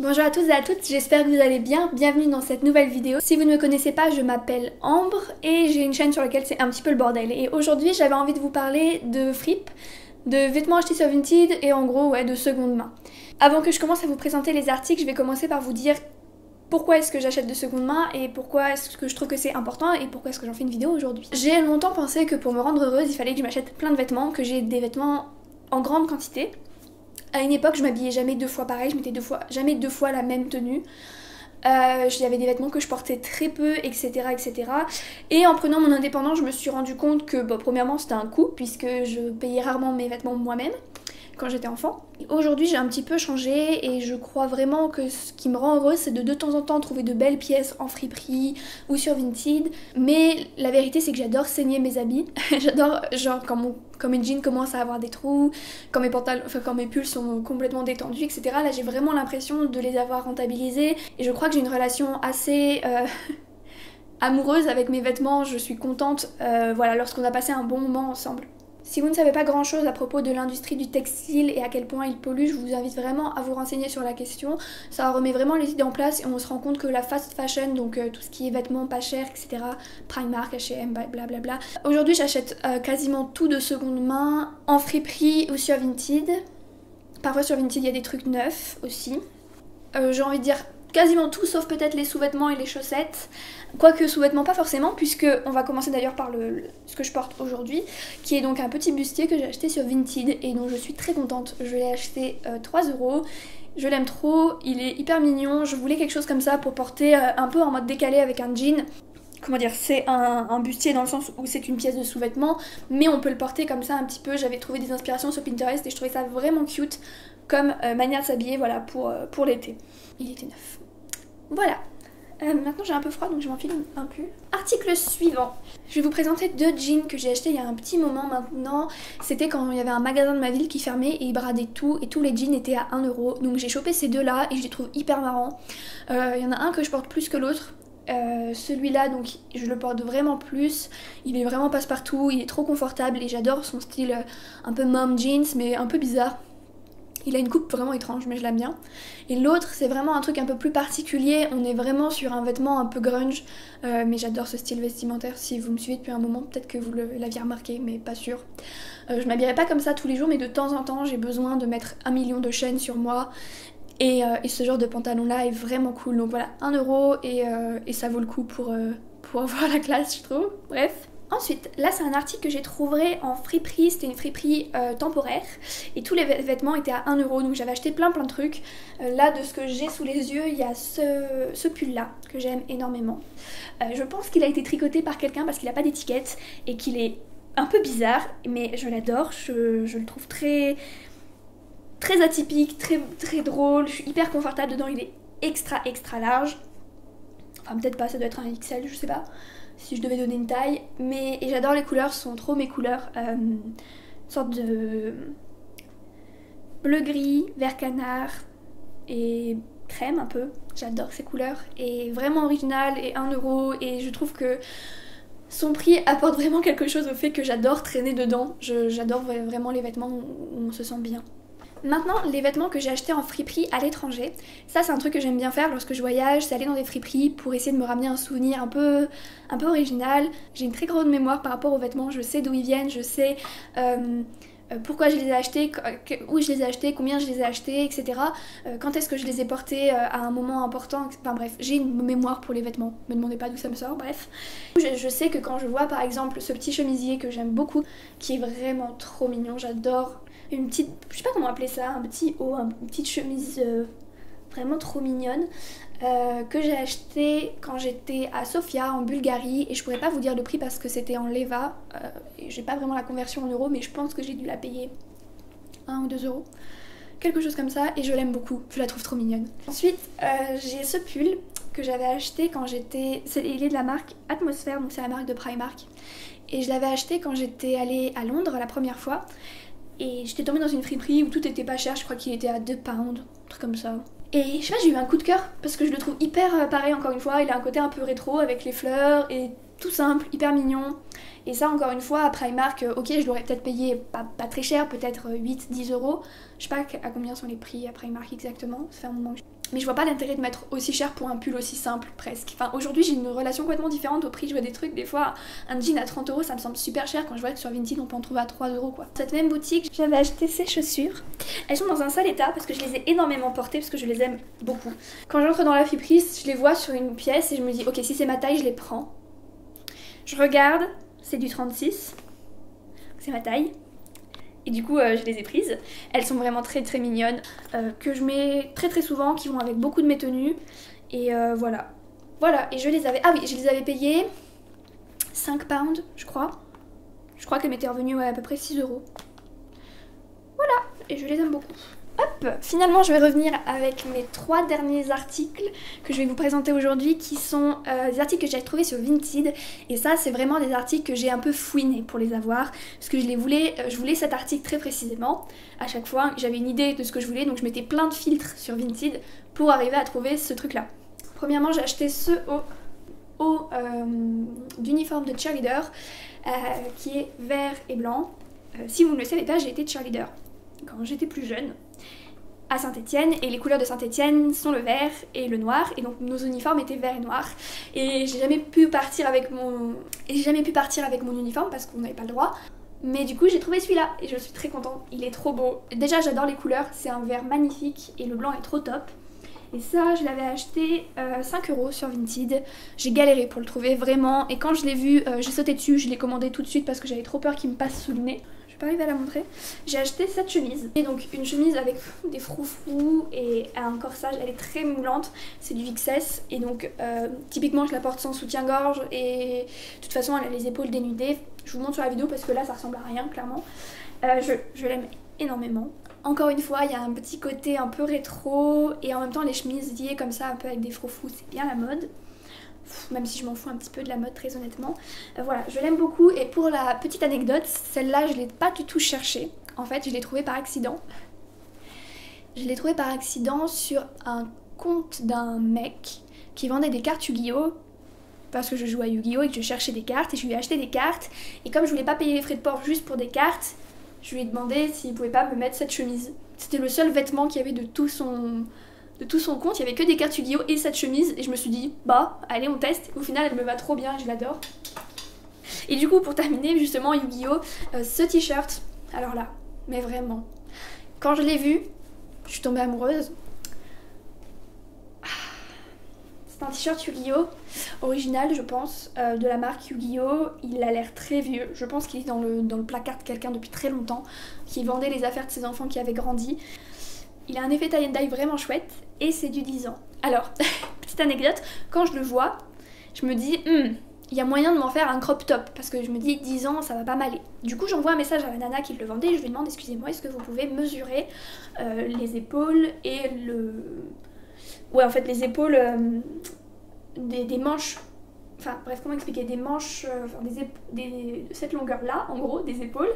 Bonjour à tous et à toutes, j'espère que vous allez bien, bienvenue dans cette nouvelle vidéo. Si vous ne me connaissez pas, je m'appelle Ambre et j'ai une chaîne sur laquelle c'est un petit peu le bordel. Et aujourd'hui j'avais envie de vous parler de fripe, de vêtements achetés sur Vinted et en gros de seconde main. Avant que je commence à vous présenter les articles, je vais commencer par vous dire pourquoi est-ce que j'achète de seconde main et pourquoi est-ce que je trouve que c'est important et pourquoi est-ce que j'en fais une vidéo aujourd'hui. J'ai longtemps pensé que pour me rendre heureuse, il fallait que je m'achète plein de vêtements, que j'ai des vêtements en grande quantité. À une époque, je m'habillais jamais deux fois pareil, je mettais jamais deux fois la même tenue. J'avais des vêtements que je portais très peu, etc., etc. Et en prenant mon indépendance, je me suis rendu compte que, premièrement, c'était un coût, puisque je payais rarement mes vêtements moi-même quand j'étais enfant. Aujourd'hui, j'ai un petit peu changé et je crois vraiment que ce qui me rend heureuse, c'est de temps en temps trouver de belles pièces en friperie ou sur Vinted. Mais la vérité, c'est que j'adore saigner mes habits. J'adore, genre, quand mes jeans commencent à avoir des trous, quand mes pantalons, quand mes pulls sont complètement détendus, etc. Là, j'ai vraiment l'impression de les avoir rentabilisés. Et je crois que j'ai une relation assez amoureuse avec mes vêtements. Je suis contente, lorsqu'on a passé un bon moment ensemble. Si vous ne savez pas grand chose à propos de l'industrie du textile et à quel point il pollue, je vous invite vraiment à vous renseigner sur la question. Ça remet vraiment les idées en place et on se rend compte que la fast fashion, donc tout ce qui est vêtements pas chers, etc., Primark, H&M, blablabla. Aujourd'hui j'achète quasiment tout de seconde main, en friperie ou sur Vinted. Parfois sur Vinted il y a des trucs neufs aussi. J'ai envie de dire quasiment tout sauf peut-être les sous-vêtements et les chaussettes. Quoique sous-vêtements pas forcément, puisque on va commencer d'ailleurs par ce que je porte aujourd'hui, qui est donc un petit bustier que j'ai acheté sur Vinted et dont je suis très contente. Je l'ai acheté 3€, je l'aime trop, il est hyper mignon. Je voulais quelque chose comme ça pour porter un peu en mode décalé avec un jean. Comment dire, c'est un bustier dans le sens où c'est une pièce de sous-vêtement, mais on peut le porter comme ça un petit peu. J'avais trouvé des inspirations sur Pinterest et je trouvais ça vraiment cute comme manière de s'habiller, voilà, pour l'été. Il était neuf. Voilà. Maintenant j'ai un peu froid donc je m'enfile un pull. Article suivant. Je vais vous présenter deux jeans que j'ai achetés il y a un petit moment maintenant. C'était quand il y avait un magasin de ma ville qui fermait et il bradait tout et tous les jeans étaient à 1€. Donc j'ai chopé ces deux là et je les trouve hyper marrants. Il y en a un que je porte plus que l'autre. Celui-là donc je le porte vraiment plus, il est vraiment passe-partout, il est trop confortable et j'adore son style un peu mom jeans mais un peu bizarre. Il a une coupe vraiment étrange mais je l'aime bien. Et l'autre c'est vraiment un truc un peu plus particulier, on est vraiment sur un vêtement un peu grunge mais j'adore ce style vestimentaire. Si vous me suivez depuis un moment peut-être que vous l'aviez remarqué mais pas sûr. Je m'habillerai pas comme ça tous les jours mais de temps en temps j'ai besoin de mettre 1 million de chaînes sur moi. Et ce genre de pantalon là est vraiment cool, donc voilà, 1€ et ça vaut le coup pour avoir la classe je trouve, bref. Ensuite, là c'est un article que j'ai trouvé en friperie, c'était une friperie temporaire et tous les vêtements étaient à 1€, donc j'avais acheté plein de trucs. Là de ce que j'ai sous les yeux, il y a ce pull là que j'aime énormément. Je pense qu'il a été tricoté par quelqu'un parce qu'il n'a pas d'étiquette et qu'il est un peu bizarre, mais je l'adore, je le trouve très atypique, très drôle, je suis hyper confortable dedans, il est extra large. Enfin peut-être pas, ça doit être un XL, je sais pas si je devais donner une taille, et j'adore les couleurs, ce sont trop mes couleurs. Une sorte de bleu-gris, vert canard et crème un peu, j'adore ces couleurs, et vraiment original, et 1€, et je trouve que son prix apporte vraiment quelque chose au fait que j'adore traîner dedans, j'adore vraiment les vêtements où on se sent bien. Maintenant, les vêtements que j'ai achetés en friperie à l'étranger, ça c'est un truc que j'aime bien faire lorsque je voyage, c'est aller dans des friperies pour essayer de me ramener un souvenir un peu original. J'ai une très grande mémoire par rapport aux vêtements, je sais d'où ils viennent, je sais pourquoi je les ai achetés, où je les ai achetés, combien je les ai achetés, etc. Quand est-ce que je les ai portés à un moment important, enfin bref, j'ai une mémoire pour les vêtements, me demandez pas d'où ça me sort, bref. Je sais que quand je vois par exemple ce petit chemisier que j'aime beaucoup, qui est vraiment trop mignon, j'adore, une petite, je sais pas comment appeler ça, un petit haut, une petite chemise vraiment trop mignonne, que j'ai acheté quand j'étais à Sofia en Bulgarie, et je pourrais pas vous dire le prix parce que c'était en leva, et j'ai pas vraiment la conversion en euros, mais je pense que j'ai dû la payer 1 ou 2€, quelque chose comme ça, et je l'aime beaucoup, je la trouve trop mignonne. Ensuite j'ai ce pull que j'avais acheté quand j'étais, il est de la marque Atmosphère, donc c'est la marque de Primark, et je l'avais acheté quand j'étais allée à Londres la première fois. Et j'étais tombée dans une friperie où tout était pas cher, je crois qu'il était à 2 pounds, un truc comme ça. Et je sais pas, j'ai eu un coup de cœur parce que je le trouve hyper pareil encore une fois, il a un côté un peu rétro avec les fleurs et tout simple, hyper mignon. Et ça encore une fois à Primark, ok je l'aurais peut-être payé pas très cher, peut-être 8-10€. Je sais pas à combien sont les prix à Primark exactement, ça fait un moment que Mais je vois pas l'intérêt de mettre aussi cher pour un pull aussi simple presque. Enfin aujourd'hui j'ai une relation complètement différente au prix. Je vois des trucs, des fois un jean à 30 euros ça me semble super cher quand je vois que sur Vinted on peut en trouver à 3 euros quoi. Cette même boutique j'avais acheté ces chaussures. Elles sont dans un sale état parce que je les ai énormément portées parce que je les aime beaucoup. Quand j'entre dans la friperie je les vois sur une pièce et je me dis ok si c'est ma taille je les prends. Je regarde, c'est du 36, c'est ma taille. Et du coup je les ai prises. Elles sont vraiment très très mignonnes, que je mets très très souvent, qui vont avec beaucoup de mes tenues. Et voilà. Voilà, et je les avais... Ah oui, je les avais payées 5 pounds, je crois. Je crois qu'elles m'étaient revenues à peu près 6 euros. Voilà, et je les aime beaucoup. Hop, finalement je vais revenir avec mes 3 derniers articles que je vais vous présenter aujourd'hui qui sont des articles que j'ai trouvés sur Vinted et ça c'est vraiment des articles que j'ai un peu fouinés pour les avoir parce que je voulais cet article très précisément. À chaque fois j'avais une idée de ce que je voulais donc je mettais plein de filtres sur Vinted pour arriver à trouver ce truc là. Premièrement j'ai acheté ce haut d'uniforme de cheerleader qui est vert et blanc. Si vous ne le savez pas j'ai été cheerleader quand j'étais plus jeune à Saint-Étienne et les couleurs de Saint-Étienne sont le vert et le noir et donc nos uniformes étaient vert et noir et j'ai jamais pu partir avec mon uniforme parce qu'on n'avait pas le droit mais du coup j'ai trouvé celui-là et je suis très contente, il est trop beau. Déjà j'adore les couleurs, c'est un vert magnifique et le blanc est trop top et ça je l'avais acheté 5 euros sur Vinted. J'ai galéré pour le trouver vraiment et quand je l'ai vu j'ai sauté dessus, je l'ai commandé tout de suite parce que j'avais trop peur qu'il me passe sous le nez. Je vais pas arriver à la montrer. J'ai acheté cette chemise. Et donc une chemise avec des froufrous et un corsage, elle est très moulante. C'est du XS et donc typiquement je la porte sans soutien-gorge et de toute façon elle a les épaules dénudées. Je vous montre sur la vidéo parce que là ça ressemble à rien clairement. Je l'aime énormément. Encore une fois, il y a un petit côté un peu rétro et en même temps les chemises liées comme ça un peu avec des froufrous, c'est bien la mode. Même si je m'en fous un petit peu de la mode très honnêtement. Voilà, je l'aime beaucoup et pour la petite anecdote, celle-là je l'ai pas du tout cherchée. En fait, je l'ai trouvée par accident. Je l'ai trouvée par accident sur un compte d'un mec qui vendait des cartes Yu-Gi-Oh! Parce que je joue à Yu-Gi-Oh! Et que je cherchais des cartes et je lui ai acheté des cartes. Et comme je voulais pas payer les frais de port juste pour des cartes, je lui ai demandé s'il pouvait pas me mettre cette chemise. C'était le seul vêtement qu'il y avait de tout son compte, il y avait que des cartes Yu-Gi-Oh! Et cette chemise et je me suis dit bah allez on teste, au final elle me va trop bien, je l'adore. Et du coup pour terminer justement Yu-Gi-Oh! Ce t-shirt, alors là, mais vraiment, quand je l'ai vu, je suis tombée amoureuse. C'est un t-shirt Yu-Gi-Oh! Original je pense, de la marque Yu-Gi-Oh! Il a l'air très vieux, je pense qu'il est dans le placard de quelqu'un depuis très longtemps, qui vendait les affaires de ses enfants qui avaient grandi. Il a un effet tie and dye vraiment chouette et c'est du 10 ans. Alors, petite anecdote, quand je le vois, je me dis, il y a moyen de m'en faire un crop top parce que je me dis 10 ans ça va pas m'aller. Du coup j'envoie un message à la nana qui le vendait et je lui demande excusez-moi est-ce que vous pouvez mesurer les épaules et le... Ouais en fait les épaules des manches, enfin bref comment expliquer, des manches, cette longueur là en gros des épaules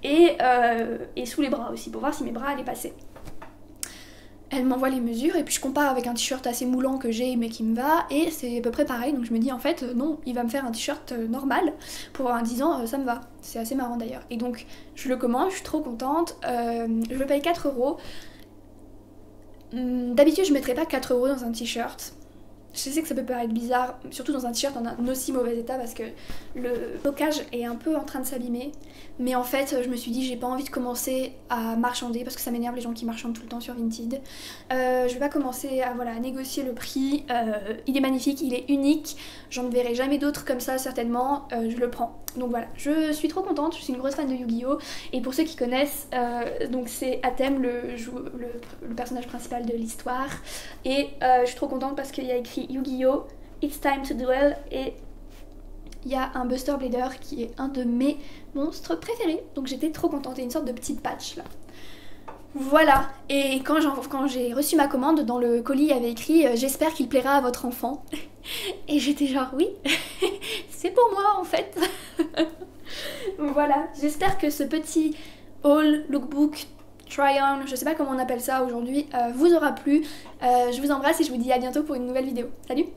et sous les bras aussi pour voir si mes bras allaient passer. Elle m'envoie les mesures et puis je compare avec un t-shirt assez moulant que j'ai mais qui me va et c'est à peu près pareil donc je me dis en fait non il va me faire un t-shirt normal pour un 10 ans ça me va, c'est assez marrant d'ailleurs et donc je le commande, je suis trop contente, je le paye 4 euros. D'habitude je mettrais pas 4 euros dans un t-shirt. Je sais que ça peut paraître bizarre, surtout dans un t-shirt en un aussi mauvais état parce que le blocage est un peu en train de s'abîmer. Mais en fait, je me suis dit j'ai pas envie de commencer à marchander parce que ça m'énerve les gens qui marchandent tout le temps sur Vinted. Je vais pas commencer à négocier le prix. Il est magnifique, il est unique. J'en ne verrai jamais d'autres comme ça certainement. Je le prends. Donc voilà, je suis trop contente, je suis une grosse fan de Yu-Gi-Oh! Et pour ceux qui connaissent, donc c'est Atem, le personnage principal de l'histoire. Et je suis trop contente parce qu'il y a écrit Yu-Gi-Oh! It's time to duel et il y a un Buster Blader qui est un de mes monstres préférés. Donc j'étais trop contente, et une sorte de petite patch là. Voilà, et quand j'ai reçu ma commande, dans le colis il y avait écrit j'espère qu'il plaira à votre enfant. Et j'étais genre oui, c'est pour moi en fait. Voilà, j'espère que ce petit haul, lookbook, try-on, je sais pas comment on appelle ça aujourd'hui, vous aura plu. Je vous embrasse et je vous dis à bientôt pour une nouvelle vidéo. Salut!